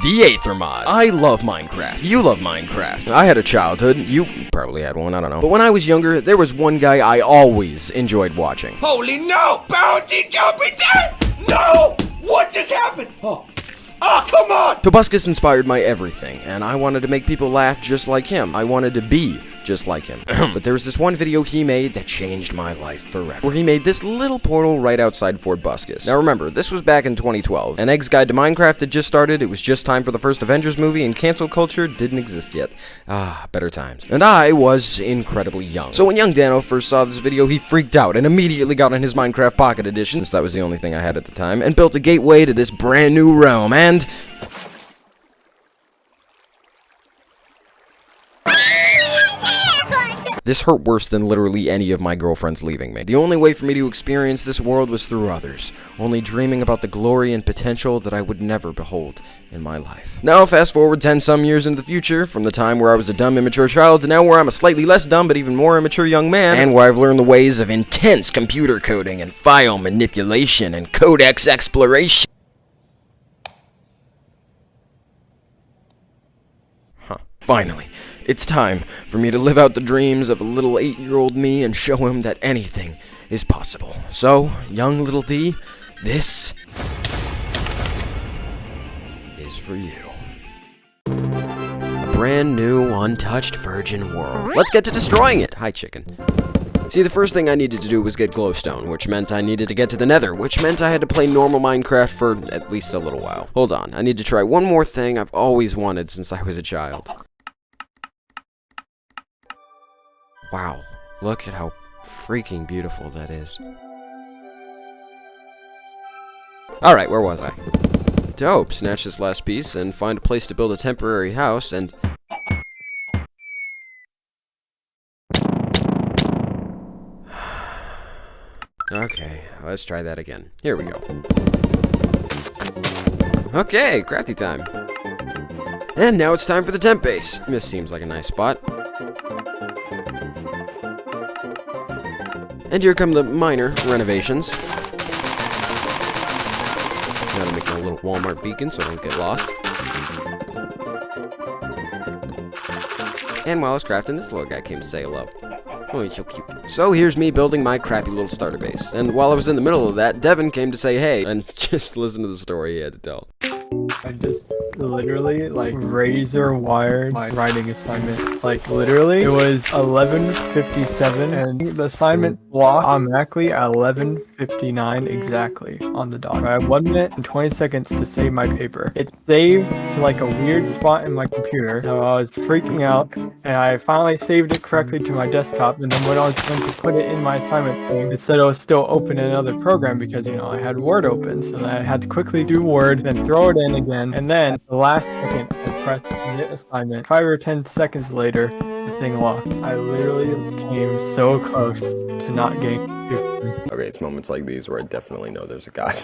The Aether mod. I love Minecraft. You love Minecraft. I had a childhood. You probably had one, I don't know. But when I was younger, there was one guy I always enjoyed watching. Holy no! Bounty jumping down! No! What just happened? Oh, come on! Tobuscus inspired my everything, and I wanted to make people laugh just like him. I wanted to be just like him. But there was this one video he made that changed my life forever, where he made this little portal right outside Fort Buscus. Now remember, this was back in 2012, and Egg's Guide to Minecraft had just started, it was just time for the first Avengers movie, and cancel culture didn't exist yet. Ah, better times. And I was incredibly young. So when young Dano first saw this video, he freaked out and immediately got on his Minecraft Pocket Edition, since that was the only thing I had at the time, and built a gateway to this brand new realm, and this hurt worse than literally any of my girlfriends leaving me. The only way for me to experience this world was through others, only dreaming about the glory and potential that I would never behold in my life. Now fast forward 10-some years into the future, from the time where I was a dumb, immature child to now where I'm a slightly less dumb but even more immature young man, and where I've learned the ways of intense computer coding and file manipulation and codex exploration. Finally, it's time for me to live out the dreams of a little 8-year-old me and show him that anything is possible. So, young little D, this is for you. A brand new, untouched virgin world. Let's get to destroying it. Hi, chicken. See, the first thing I needed to do was get glowstone, which meant I needed to get to the nether, which meant I had to play normal Minecraft for at least a little while. Hold on, I need to try one more thing I've always wanted since I was a child. Wow, look at how freaking beautiful that is. Alright, where was I? Dope, snatch this last piece and find a place to build a temporary house and... Okay, let's try that again. Here we go. Okay, crafty time. And now it's time for the temp base. This seems like a nice spot. And here come the minor renovations. Gotta make a little Walmart beacon so I don't get lost. And while I was crafting, this little guy came to say hello. Oh, he's so cute. So here's me building my crappy little starter base. And while I was in the middle of that, Devin came to say hey, and just listen to the story he had to tell. I just literally razor wired my writing assignment. Literally, it was 11:57 and the assignment blocked automatically at 11:59 exactly on the dot. I had 1 minute and 20 seconds to save my paper. It saved to a weird spot in my computer. So I was freaking out and I finally saved it correctly to my desktop, and then when I was going to put it in my assignment thing, it said I was still open in another program because, I had Word open. So I had to quickly do Word, then throw it in again, and then the last second I pressed submit assignment. 5 or 10 seconds later, the thing locked. I literally came so close to not getting Okay, it's moments like these where I definitely know there's a God.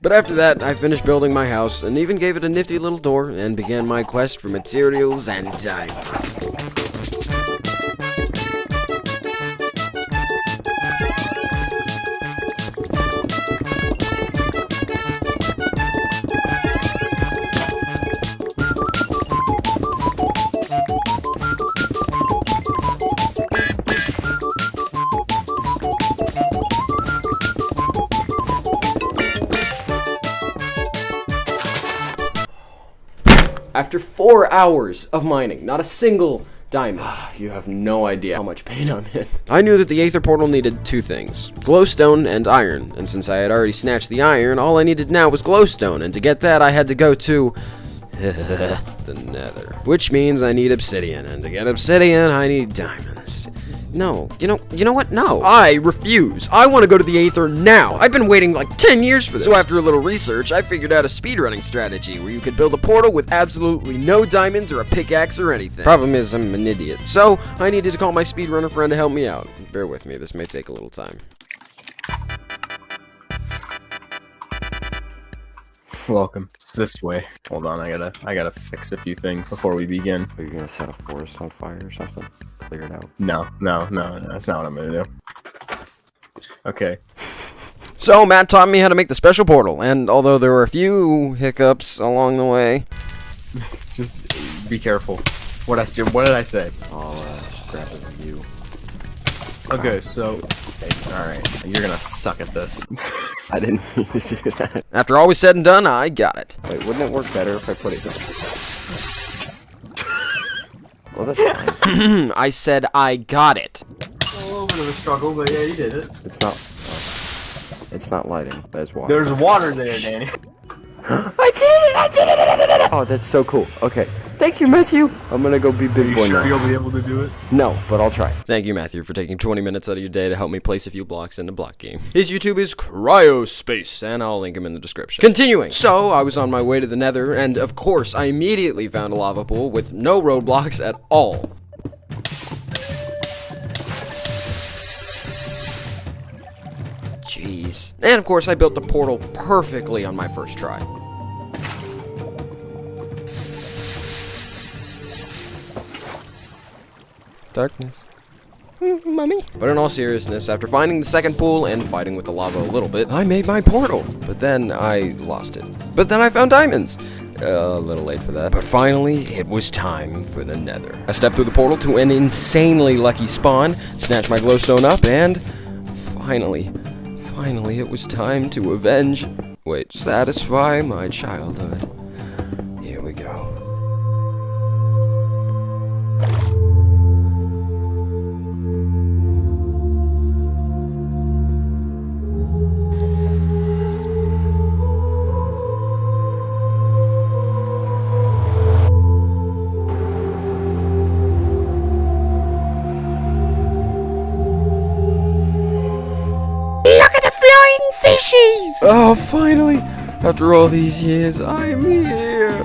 But after that, I finished building my house and even gave it a nifty little door and began my quest for materials and diamonds. After 4 hours of mining, not a single diamond. You have no idea how much pain I'm in. I knew that the Aether portal needed 2 things, glowstone and iron, and since I had already snatched the iron, all I needed now was glowstone, and to get that I had to go to the nether. Which means I need obsidian, and to get obsidian I need diamonds. No, you know what? No. I refuse. I want to go to the Aether now. I've been waiting 10 years for this. So after a little research, I figured out a speedrunning strategy where you could build a portal with absolutely no diamonds or a pickaxe or anything. Problem is, I'm an idiot. So I needed to call my speedrunner friend to help me out. Bear with me, this may take a little time. Welcome. It's this way. Hold on, I gotta fix a few things before we begin. Are you gonna set a forest on fire or something? Clear it out. No, that's not what I'm gonna do. Okay. So Matt taught me how to make the special portal, and although there were a few hiccups along the way, Just be careful. What did I say? I'll grab it with you. Okay, so alright, you're gonna suck at this. I didn't mean to do that. After all was said and done, I got it. Wait, wouldn't it work better if I put it here? Well, that's fine. I said I got it. A little bit of a struggle, but yeah, you did it. It's not. It's not lighting. There's water. There's water there, Danny. I did it! Oh, that's so cool. Okay. Thank you, Matthew. I'm gonna go be big boy now. You'll be able to do it? No, but I'll try. Thank you, Matthew, for taking 20 minutes out of your day to help me place a few blocks into Block Game. His YouTube is Cryospace, and I'll link him in the description. Continuing. So, I was on my way to the Nether, and of course, I immediately found a lava pool with no roadblocks at all. Jeez. And of course, I built the portal perfectly on my first try. Darkness. Mummy. But in all seriousness, after finding the second pool and fighting with the lava a little bit, I made my portal. But then I lost it. But then I found diamonds. A little late for that. But finally, it was time for the Nether. I stepped through the portal to an insanely lucky spawn, snatched my glowstone up, and finally, it was time to satisfy my childhood. Here we go. Oh, finally! After all these years, I'm here!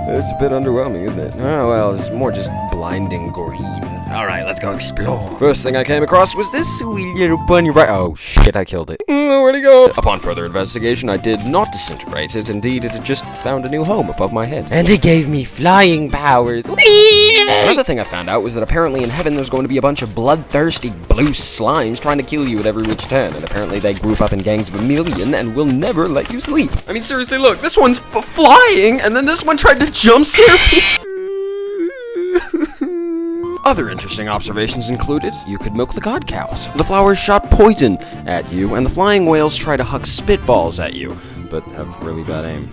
It's a bit underwhelming, isn't it? Oh, well, it's more just blinding green. Alright, let's go explore. First thing I came across was this sweet little bunny right— oh, shit, I killed it. Where'd it go? Upon further investigation, I did not disintegrate it. Indeed, it had just found a new home above my head. And it gave me flying powers. Whee! Another thing I found out was that apparently in heaven there's going to be a bunch of bloodthirsty blue slimes trying to kill you at every which turn. And apparently they group up in gangs of 1,000,000 and will never let you sleep. I mean, seriously, look, this one's flying, and then this one tried to jump scare me. Other interesting observations included, you could milk the god cows, the flowers shot poison at you, and the flying whales try to huck spitballs at you, but have really bad aim.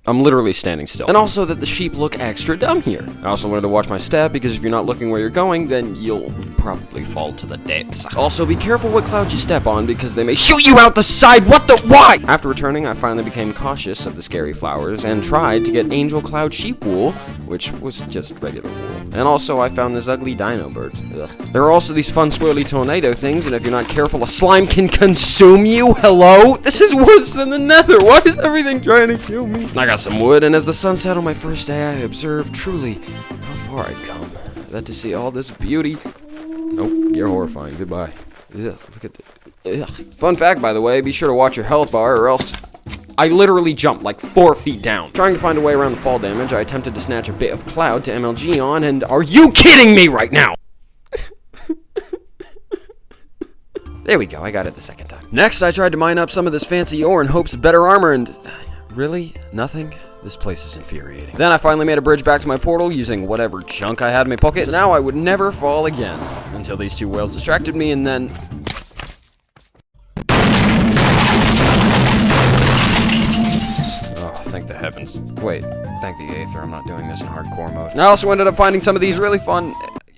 I'm literally standing still. And also that the sheep look extra dumb here. I also wanted to watch my step, because if you're not looking where you're going, then you'll probably fall to the depths. Also, be careful what clouds you step on, because they may shoot you out the side. What the— why? After returning, I finally became cautious of the scary flowers, and tried to get angel cloud sheep wool, which was just regular wool. And also, I found this ugly dino bird. Ugh. There are also these fun swirly tornado things, and if you're not careful, a slime can consume you. Hello? This is worse than the Nether. Why is everything trying to kill me? I got some wood, and as the sun set on my first day, I observed truly how far I'd come. That to see all this beauty— nope, you're horrifying. Goodbye. Ugh, look at this. Fun fact, by the way, be sure to watch your health bar, or else— I literally jumped like 4 feet down. Trying to find a way around the fall damage, I attempted to snatch a bit of cloud to MLG on, and— are you kidding me right now? There we go, I got it the second time. Next, I tried to mine up some of this fancy ore in hopes of better armor, and— really? Nothing? This place is infuriating. Then I finally made a bridge back to my portal using whatever junk I had in my pocket. So now I would never fall again. Until these two whales distracted me, and then— thank the heavens. Wait, thank the Aether, I'm not doing this in hardcore mode. I also ended up finding some of these really fun—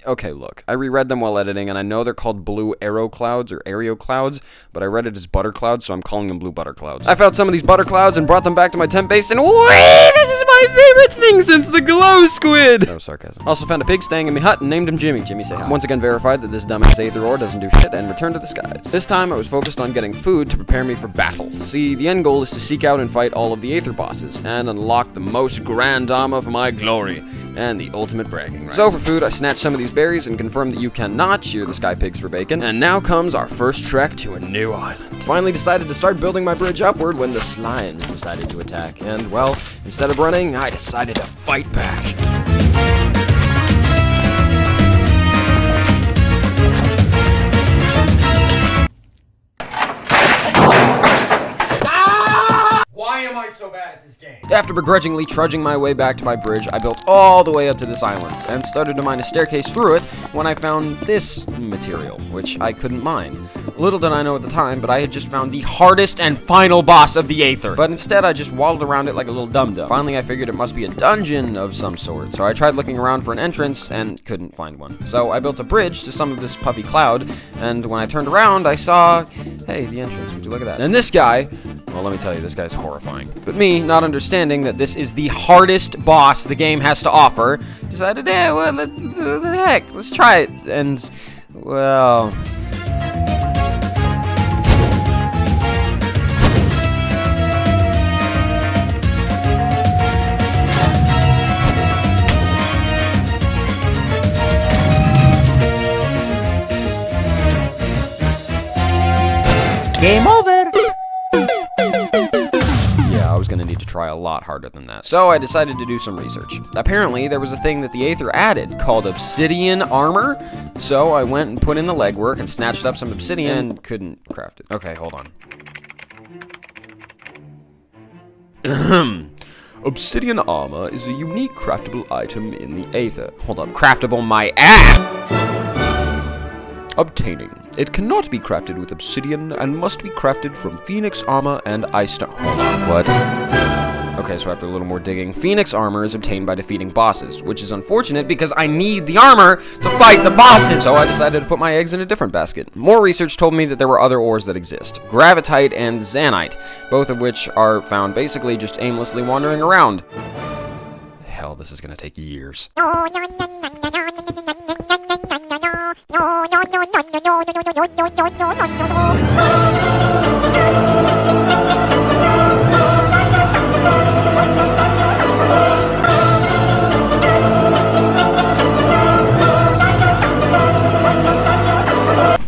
okay, look, I reread them while editing, and I know they're called blue arrow clouds or aereo clouds, but I read it as butter clouds, so I'm calling them blue butter clouds. I found some of these butter clouds and brought them back to my tent base, and whee, this is my favorite thing since the glow squid! No sarcasm. Also found a pig staying in my hut and named him Jimmy. Jimmy say hi. Once again verified that this dumbass Aether ore doesn't do shit, and returned to the skies. This time I was focused on getting food to prepare me for battle. See, the end goal is to seek out and fight all of the Aether bosses, and unlock the most grand dame of my glory, and the ultimate bragging rights. So for food, I snatched some of these berries and confirmed that you cannot shear the sky pigs for bacon. And now comes our first trek to a new island. Finally decided to start building my bridge upward when the slimes decided to attack. And well, instead of running, I decided to fight back. Why am I so bad at this game? After begrudgingly trudging my way back to my bridge, I built all the way up to this island, and started to mine a staircase through it when I found this material, which I couldn't mine. Little did I know at the time, but I had just found the hardest and final boss of the Aether. But instead, I just waddled around it like a little dum-dum. Finally, I figured it must be a dungeon of some sort, so I tried looking around for an entrance and couldn't find one. So I built a bridge to some of this puffy cloud, and when I turned around, I saw, hey, the entrance, would you look at that? And this guy, well, let me tell you, this guy's horrifying. But me, not understanding that this is the hardest boss the game has to offer, decided, well, what the heck, let's try it. And, well... Game over! Yeah, I was gonna need to try a lot harder than that. So I decided to do some research. Apparently, there was a thing that the Aether added called obsidian armor. So I went and put in the legwork and snatched up some obsidian and couldn't craft it. Okay, hold on. Obsidian armor is a unique craftable item in the Aether. Hold on, craftable my ass! Obtaining. It cannot be crafted with obsidian and must be crafted from phoenix armor and ice stone. Hold on, what? Okay, so after a little more digging, phoenix armor is obtained by defeating bosses, which is unfortunate because I need the armor to fight the bosses. So I decided to put my eggs in a different basket. More research told me that there were other ores that exist, gravitite and zanite, both of which are found basically just aimlessly wandering around. Hell, this is gonna take years.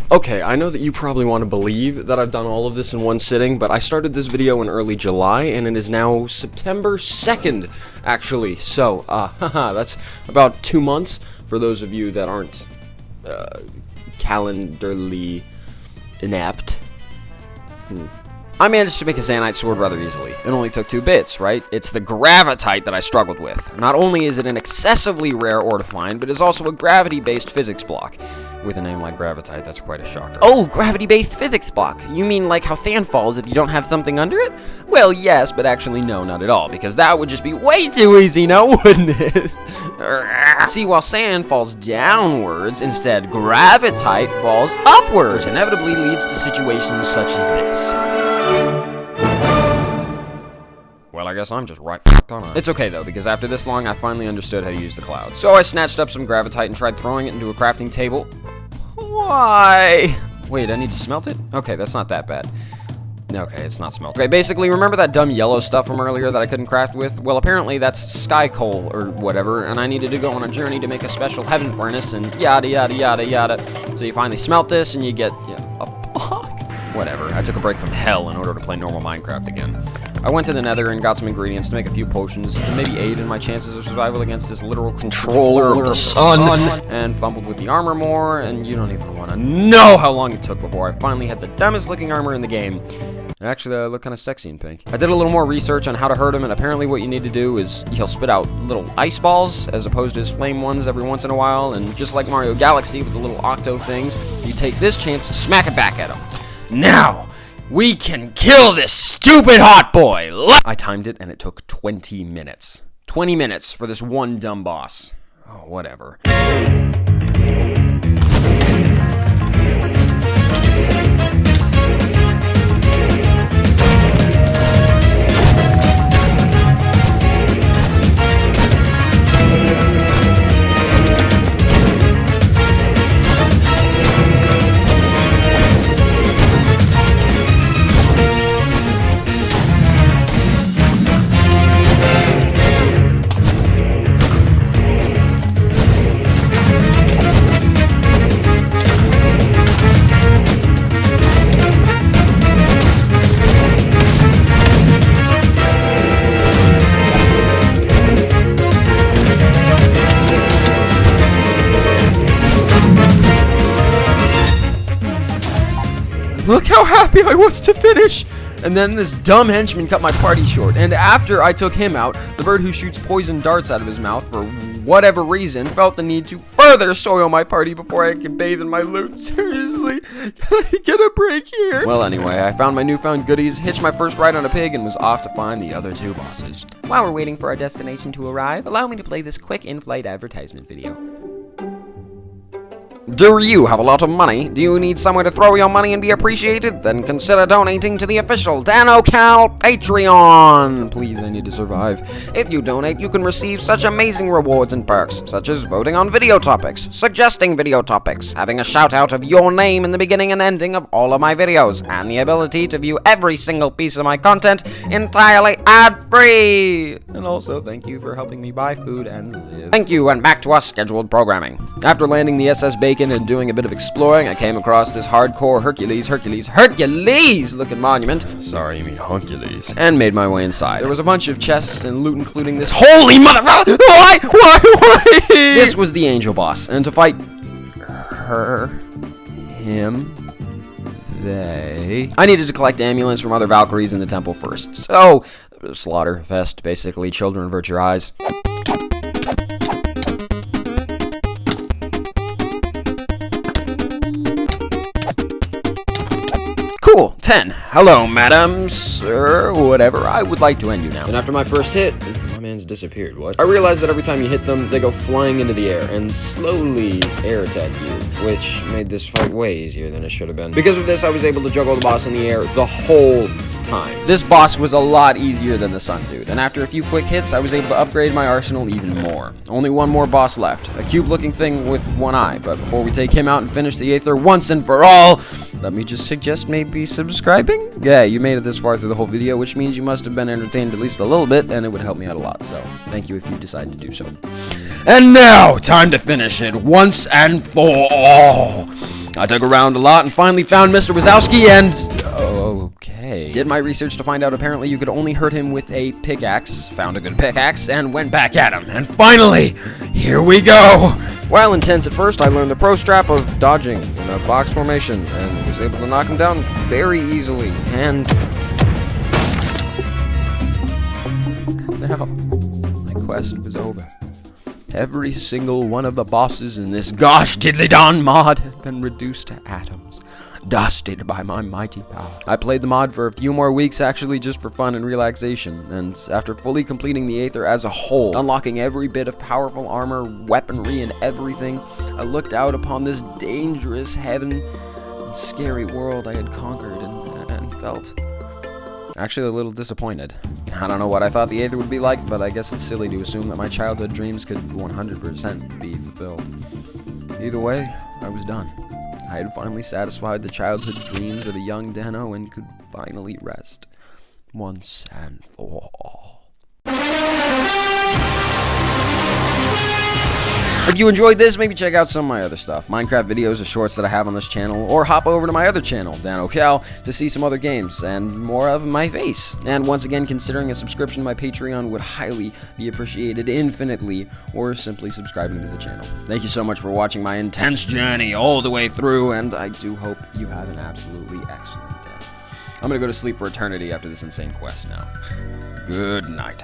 Okay, I know that you probably want to believe that I've done all of this in one sitting, but I started this video in early July, and it is now September 2nd, actually. So, that's about 2 months for those of you that aren't calendarly inept. I managed to make a zanite sword rather easily. It only took 2 bits, right? It's the gravitite that I struggled with. Not only is it an excessively rare ore to find, but it's also a gravity-based physics block. With a name like gravitite, that's quite a shocker. Oh, gravity-based physics block. You mean like how sand falls if you don't have something under it? Well, yes, but actually no, not at all, because that would just be way too easy, now wouldn't it? See, while sand falls downwards, instead gravitite falls upwards, which inevitably leads to situations such as this. Well, I guess I'm just right fucked on it. It's okay though, because after this long, I finally understood how to use the cloud. So I snatched up some gravitite and tried throwing it into a crafting table. Why? Wait, I need to smelt it? Okay, that's not that bad. Okay, it's not smelt. Okay, basically, remember that dumb yellow stuff from earlier that I couldn't craft with? Well, apparently that's sky coal or whatever, and I needed to go on a journey to make a special heaven furnace and yada yada yada yada. So you finally smelt this and you get, a block. Whatever, I took a break from hell in order to play normal Minecraft again. I went to the nether and got some ingredients to make a few potions to maybe aid in my chances of survival against this literal controller of the sun, and fumbled with the armor more, and you don't even want to know how long it took before I finally had the dumbest looking armor in the game. Actually, I look kind of sexy in pink. I did a little more research on how to hurt him, and apparently what you need to do is he'll spit out little ice balls as opposed to his flame ones every once in a while, and just like Mario Galaxy with the little octo things, you take this chance to smack it back at him. Now, we can kill this stupid hot boy! I timed it and it took 20 minutes. 20 minutes for this one dumb boss. Oh, whatever. Look how happy I was to finish! And then this dumb henchman cut my party short, and after I took him out, the bird who shoots poison darts out of his mouth for whatever reason felt the need to further soil my party before I could bathe in my loot. Seriously, can I get a break here? Well, anyway, I found my newfound goodies, hitched my first ride on a pig, and was off to find the other two bosses. While we're waiting for our destination to arrive, allow me to play this quick in-flight advertisement video. Do you have a lot of money? Do you need somewhere to throw your money and be appreciated? Then consider donating to the official DanoCal Patreon. Please, I need to survive. If you donate, you can receive such amazing rewards and perks, such as voting on video topics, suggesting video topics, having a shout out of your name in the beginning and ending of all of my videos, and the ability to view every single piece of my content entirely ad-free. And also, thank you for helping me buy food and live. Thank you, and back to our scheduled programming. After landing the SS Bacon and doing a bit of exploring, I came across this hardcore Hercules looking monument. Sorry, you mean Hercules. And made my way inside. There was a bunch of chests and loot, including this holy mother. Why? This was the angel boss, and to fight him, I needed to collect amulets from other Valkyries in the temple first. So, slaughter fest, basically. Children avert your eyes. Cool. 10. Hello, madam, sir, whatever. I would like to end you now. And after my first hit, my man's disappeared. What? I realized that every time you hit them, they go flying into the air and slowly air attack you, which made this fight way easier than it should have been. Because of this, I was able to juggle the boss in the air the whole time. This boss was a lot easier than the Sun Dude, and after a few quick hits, I was able to upgrade my arsenal even more. Only one more boss left, a cube-looking thing with one eye, but before we take him out and finish the Aether once and for all, let me just suggest maybe subscribing? Yeah, you made it this far through the whole video, which means you must have been entertained at least a little bit, and it would help me out a lot, so thank you if you decide to do so. And now, time to finish it once and for all. I dug around a lot and finally found Mr. Wazowski and... Okay. Did my research to find out apparently you could only hurt him with a pickaxe, found a good pickaxe, and went back at him. And finally, here we go! While intense at first, I learned the pro strap of dodging in a box formation, and was able to knock him down very easily. And... now, my quest was over. Every single one of the bosses in this gosh diddly-don mod had been reduced to atoms, dusted by my mighty power. I played the mod for a few more weeks, actually just for fun and relaxation, and after fully completing the Aether as a whole, unlocking every bit of powerful armor, weaponry, and everything, I looked out upon this dangerous heaven and scary world I had conquered and felt actually a little disappointed. I don't know what I thought the Aether would be like, but I guess it's silly to assume that my childhood dreams could 100% be fulfilled. Either way, I was done. I had finally satisfied the childhood dreams of the young Dano and could finally rest once and for all. If you enjoyed this, maybe check out some of my other stuff. Minecraft videos or shorts that I have on this channel, or hop over to my other channel, DanoCal, to see some other games and more of my face. And once again, considering a subscription to my Patreon would highly be appreciated infinitely, or simply subscribing to the channel. Thank you so much for watching my intense journey all the way through, and I do hope you have an absolutely excellent day. I'm gonna go to sleep for eternity after this insane quest now. Good night.